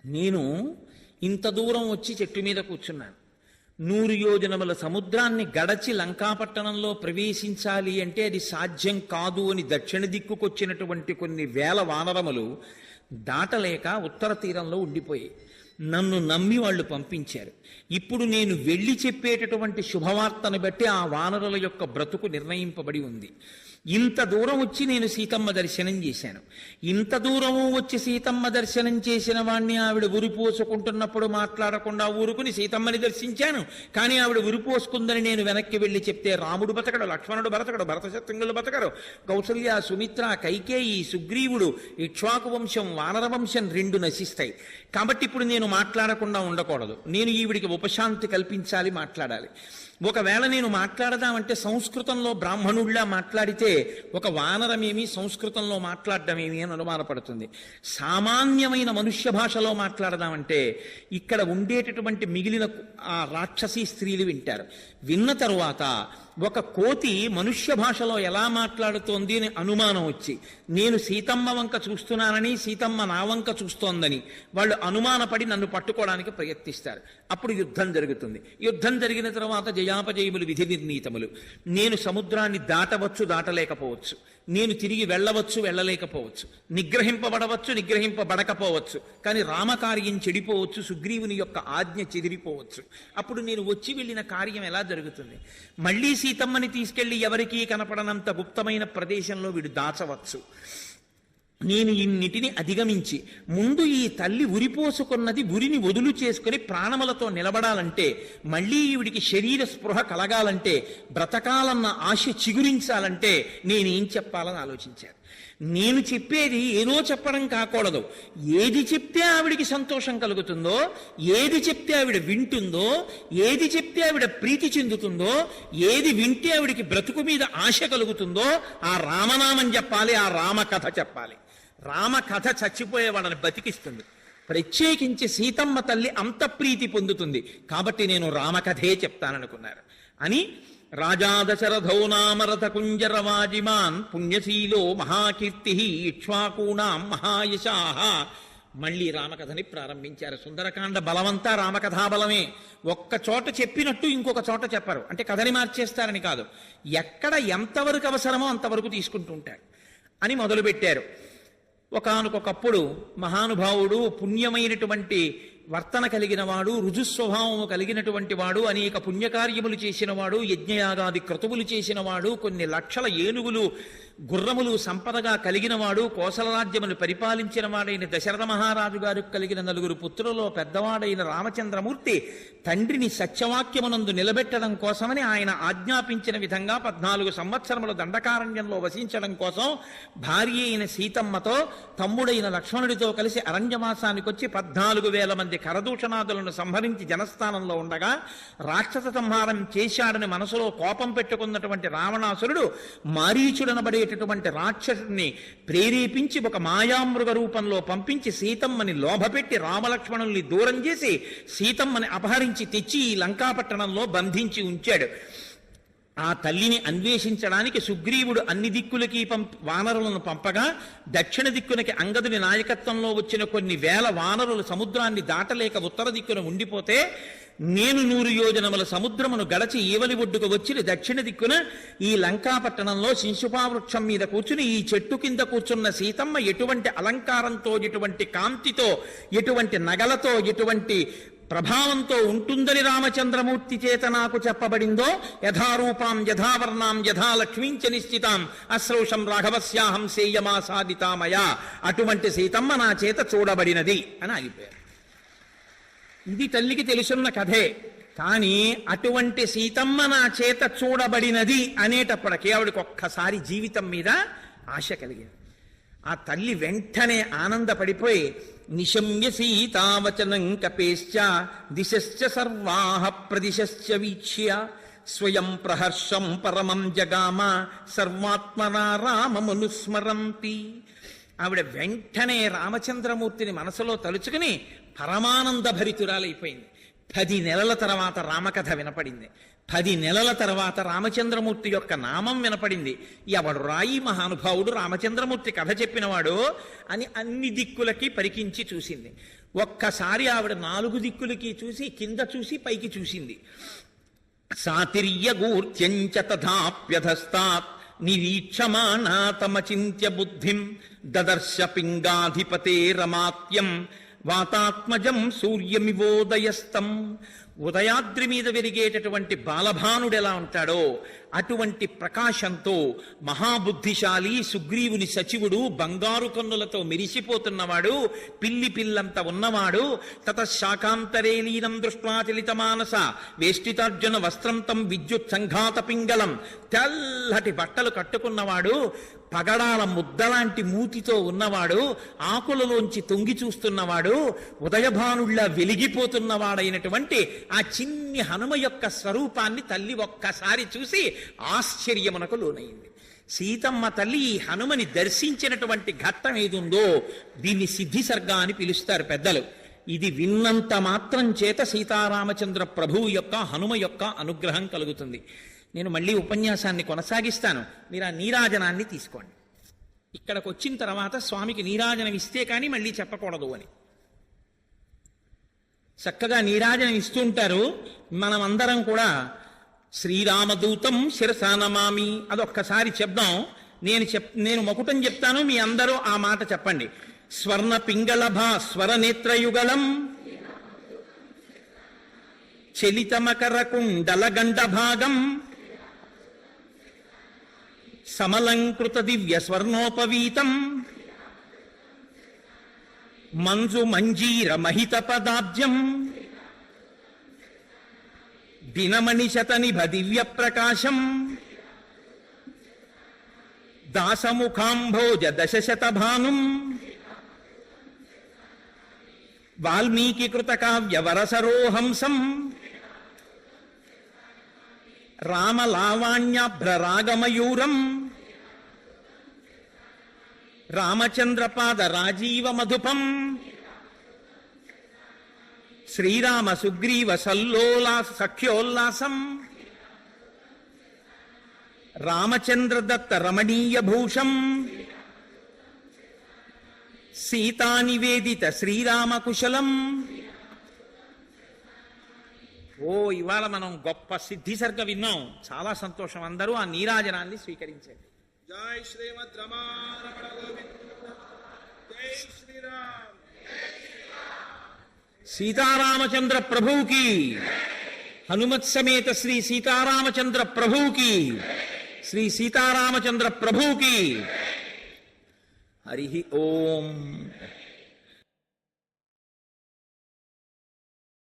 నేను ఇంత దూరం వచ్చి చెట్టు మీద కూర్చున్నాను. 100 యోజనముల సముద్రాన్ని గడచి లంకాపట్టణంలో ప్రవేశించాలి అంటే అది సాధ్యం కాదు అని దక్షిణ దిక్కుకొచ్చినటువంటి కొన్ని వేల వానరములు దాటలేక ఉత్తర తీరంలో ఉండిపోయాయి. నన్ను నమ్మి వాళ్ళు పంపించారు. ఇప్పుడు నేను వెళ్ళి చెప్పేటటువంటి శుభవార్తను బట్టి ఆ వానరుల యొక్క బ్రతుకు నిర్ణయింపబడి ఉంది. ఇంత దూరం వచ్చి నేను సీతమ్మ దర్శనం చేశాను. ఇంత దూరము వచ్చి సీతమ్మ దర్శనం చేసిన వాణ్ణి ఆవిడ ఉరిపోసుకుంటున్నప్పుడు మాట్లాడకుండా ఊరుకుని సీతమ్మని దర్శించాను. కానీ ఆవిడ ఉరిపోసుకుందని నేను వెనక్కి వెళ్ళి చెప్తే రాముడు బతకడు, లక్ష్మణుడు బతకడు, భరతశత్రుఘ్నులు బతకరు, కౌసల్య, సుమిత్ర, కైకేయి, సుగ్రీవుడు, ఇక్ష్వాకు వంశం, వానర వంశం 2 నశిస్తాయి. కాబట్టి ఇప్పుడు నేను మాట్లాడకుండా ఉండకూడదు. నేను ఈవిడికి ఉపశాంతి కల్పించాలి, మాట్లాడాలి. ఒకవేళ నేను మాట్లాడదామంటే సంస్కృతంలో బ్రాహ్మణుడిలా మాట్లాడితే ఒక వానరమేమి సంస్కృతంలో మాట్లాడటమేమి అని అనుమానపడుతుంది. సామాన్యమైన మనుష్య భాషలో మాట్లాడదామంటే ఇక్కడ ఉండేటటువంటి మిగిలిన ఆ రాక్షసీ స్త్రీలు వింటారు. విన్న తరువాత ఒక కోతి మనుష్య భాషలో ఎలా మాట్లాడుతోంది అని అనుమానం వచ్చి నేను సీతమ్మ వంక చూస్తున్నానని సీతమ్మ నా వంక చూస్తోందని వాళ్ళు అనుమానపడి నన్ను పట్టుకోవడానికి ప్రయత్నిస్తారు. అప్పుడు యుద్ధం జరుగుతుంది. యుద్ధం జరిగిన తర్వాత జయాపజయములు విధి నిర్ణీతములు. నేను సముద్రాన్ని దాటవచ్చు, దాటలేకపోవచ్చు. నేను తిరిగి వెళ్ళవచ్చు, వెళ్ళలేకపోవచ్చు. నిగ్రహింపబడవచ్చు, నిగ్రహింపబడకపోవచ్చు. కానీ రామకార్యం చెడిపోవచ్చు, సుగ్రీవుని యొక్క ఆజ్ఞ చెదిరిపోవచ్చు. అప్పుడు నేను వచ్చి వెళ్ళిన కార్యం ఎలా జరుగుతుంది? మళ్ళీ సీతమ్మని తీసుకెళ్లి ఎవరికీ కనపడనంత గుప్తమైన ప్రదేశంలో వీడు దాచవచ్చు. నేను ఇన్నిటిని అధిగమించి ముందు ఈ తల్లి ఉరిపోసుకున్నది ఉరిని వదులు చేసుకుని ప్రాణములతో నిలబడాలంటే, మళ్ళీ ఈవిడికి శరీర స్పృహ కలగాలంటే, బ్రతకాలన్న ఆశ చిగురించాలంటే నేనేం చెప్పాలని ఆలోచించాను. నేను చెప్పేది ఏదో చెప్పడం కాకూడదు. ఏది చెప్తే ఆవిడికి సంతోషం కలుగుతుందో, ఏది చెప్తే ఆవిడ వింటుందో, ఏది చెప్తే ఆవిడ ప్రీతి చెందుతుందో, ఏది వింటే ఆవిడికి బ్రతుకు మీద ఆశ కలుగుతుందో ఆ రామనామం చెప్పాలి, ఆ రామకథ చెప్పాలి. రామకథ చచ్చిపోయేవాడని బతికిస్తుంది. ప్రత్యేకించి సీతమ్మ తల్లి అంత ప్రీతి పొందుతుంది. కాబట్టి నేను రామకథే చెప్తాననుకున్నారు అని రాజా దశరథో నామరథ కుంజరవాజిమాన్ పుణ్యశీలో మహాకీర్తి ఇక్ష్వాకూణాం మహాయశాః. మళ్ళీ రామకథని ప్రారంభించారు. సుందరకాండ బలమంతా రామకథా బలమే. ఒక్క చోట చెప్పినట్టు ఇంకొక చోట చెప్పరు. అంటే కథని మార్చేస్తారని కాదు, ఎక్కడ ఎంతవరకు అవసరమో అంతవరకు తీసుకుంటూ ఉంటారు అని మొదలుపెట్టారు. ఒకానొకప్పుడు మహానుభావుడు, పుణ్యమైనటువంటి వర్తన కలిగిన వాడు, రుజుస్వభావము కలిగినటువంటి వాడు, అనేక పుణ్యకార్యములు చేసిన వాడు, యజ్ఞయాగాది క్రతువులు చేసిన వాడు, కొన్ని లక్షల ఏనుగులు గుర్రములు సంపదగా కలిగిన వాడు, కోసల రాజ్యమును పరిపాలించిన వాడైన దశరథ మహారాజు గారికి కలిగిన 9 పుత్రులలో పెద్దవాడైన రామచంద్రమూర్తి తండ్రిని సత్యవాక్యమునందు నిలబెట్టడం కోసమని ఆయన ఆజ్ఞాపించిన విధంగా 14 సంవత్సరముల దండకారణ్యంలో వసించడం కోసం భార్య అయిన సీతమ్మతో తమ్ముడైన లక్ష్మణుడితో కలిసి అరణ్యవాసానికి వచ్చి 14,000 మంది కరదూషణాదులను సంహరించి జనస్థానంలో ఉండగా రాక్షస సంహారం చేశాడని మనసులో కోపం పెట్టుకున్నటువంటి రావణాసురుడు మారీచుడనబడేటటువంటి రాక్షసుని ప్రేరేపించి ఒక మాయామృగ రూపంలో పంపించి సీతమ్మని లోభపెట్టి రామలక్ష్మణుల్ని దూరం చేసి సీతమ్మని అపహరించి తెచ్చి ఈ లంకాపట్టణంలో బంధించి ఉంచాడు. ఆ తల్లిని అన్వేషించడానికి సుగ్రీవుడు అన్ని దిక్కులకి వానరులను పంపగా దక్షిణ దిక్కునకి అంగదుని నాయకత్వంలో వచ్చిన కొన్ని వేల వానరులు సముద్రాన్ని దాటలేక ఉత్తర దిక్కున ఉండిపోతే నేను 100 యోజనముల సముద్రమును గడచి ఈవలి ఒడ్డుకు వచ్చి దక్షిణ దిక్కున ఈ లంకాపట్టణంలో శింశుపావృక్షం మీద కూర్చుని ఈ చెట్టు కింద కూర్చున్న సీతమ్మ ఎటువంటి అలంకారంతో, ఎటువంటి కాంతితో, ఎటువంటి నగలతో, ఎటువంటి ప్రభావంతో ఉంటుందని రామచంద్రమూర్తి చేత నాకు చెప్పబడిందో, యథారూపాం యథావర్ణాం యథా లక్ష్మీంచ నిశ్చితాం అశ్రౌషం రాఘవస్యాహం సేయమాసాదితామయా, అటువంటి సీతమ్మ నా చేత చూడబడినది అని ఆగిపోయారు. ఇది తల్లికి తెలుసున్న కథే. కానీ అటువంటి సీతమ్మ నా చేత చూడబడినది అనేటప్పటికీ ఆవిడకి ఒక్కసారి జీవితం మీద ఆశ కలిగింది. ఆ తల్లి వెంటనే ఆనందపడిపోయి నిశమ్య సీతావచనం కపేశ్చ దిశశ్చ సర్వాః ప్రదిశశ్చ వీక్ష్య స్వయం ప్రహర్షం పరమం జగామ సర్వాత్మనా రామమనుస్మరంతి. ఆవిడ వెంటనే రామచంద్రమూర్తిని మనసులో తలుచుకుని పరమానంద భరితురాలైపోయింది. 10 నెలల తర్వాత రామకథ వినపడింది. 10 నెలల తర్వాత రామచంద్రమూర్తి యొక్క నామం వినపడింది. ఎవడు రాయి మహానుభావుడు రామచంద్రమూర్తి కథ చెప్పినవాడు అని అన్ని దిక్కులకి పరికించి చూసింది. ఒక్కసారి ఆవిడ 4 దిక్కులకి చూసి, కింద చూసి, పైకి చూసింది. సాతిర్యగూర్త్యంచ తథాప్యధస్తాత్ నిరీక్షమాణా తమచింత్య బుద్ధిం దదర్శ పింగాధిపతే రమాత్యం వాతాత్మజం సూర్యమివోదయస్తం. ఉదయాద్రి మీద వెలిగేటటువంటి బాలభానుడు ఎలా ఉంటాడో అటువంటి ప్రకాశంతో మహాబుద్ధిశాలి సుగ్రీవుని సచివుడు, బంగారు కన్నులతో మెరిసిపోతున్నవాడు, పిల్లంత ఉన్నవాడు. తతశాకాంతరే లీనం దృష్ట్వా చలిత మానస వేష్టితార్జున వస్త్రం తం విద్యుత్ సంఘాత పింగళం. తెల్లటి బట్టలు కట్టుకున్నవాడు, పగడాల ముద్దలాంటి మూతితో ఉన్నవాడు, ఆకులలోంచి తొంగి చూస్తున్నవాడు, ఉదయభానుళ్లా వెలిగిపోతున్నవాడైనటువంటి ఆ చిన్ని హనుమ యొక్క స్వరూపాన్ని తల్లి ఒక్కసారి చూసి ఆశ్చర్యమునకు లోనైంది. సీతమ్మ తల్లి ఈ హనుమని దర్శించినటువంటి ఘట్టం ఏదుందో దీన్ని సిద్ధిసర్గ అని పిలుస్తారు పెద్దలు. ఇది విన్నంత మాత్రం చేత సీతారామచంద్ర ప్రభువు యొక్క, హనుమ యొక్క అనుగ్రహం కలుగుతుంది. నేను మళ్ళీ ఉపన్యాసాన్ని కొనసాగిస్తాను. మీరు ఆ నీరాజనాన్ని తీసుకోండి. ఇక్కడికి వచ్చిన తర్వాత స్వామికి నీరాజనం ఇస్తే కానీ మళ్ళీ చెప్పకూడదు అని చక్కగా నీరాజనం ఇస్తుంటారు. మనమందరం కూడా శ్రీరామదూతం శిరసా నమామి అదొక్కసారి చెప్దాం. నేను మకుటం చెప్తాను, మీ అందరూ ఆ మాట చెప్పండి. స్వర్ణ పింగళభా స్వరనేత్రయుగళం చలితమకర కుండల గండ భాగం సమలంకృత దివ్య స్వర్ణోపవీతం మంజు మంజీర మహిత పదాబ్జం దినమణి శతనిభ దివ్య ప్రకాశం దాసముఖాంభోజ దశశత భానుం వాల్మీకి కృత కావ్య వరసరోహంసం రామలావాణ్యాభ్రరాగమయూరం రామచంద్రపాద రాజీవ మధుపం శ్రీరామ సుగ్రీవ సఖ్యోల్లాసం రామచంద్రదత్త రమణీయ భూషం సీతానివేదిత శ్రీరామకుశలం. ఇవాళ మనం గొప్ప సిద్ధిసర్గ విన్నాం. చాలా సంతోషం. అందరూ ఆ నీరాజనాన్ని స్వీకరించండి. జై శ్రీమద్ రమారమణ గోవింద. జై శ్రీరామ్. సీతారామచంద్ర ప్రభువుకి, హనుమత్ సమేత శ్రీ సీతారామచంద్ర ప్రభువుకి, శ్రీ సీతారామచంద్ర ప్రభువుకి. హరి ఓం.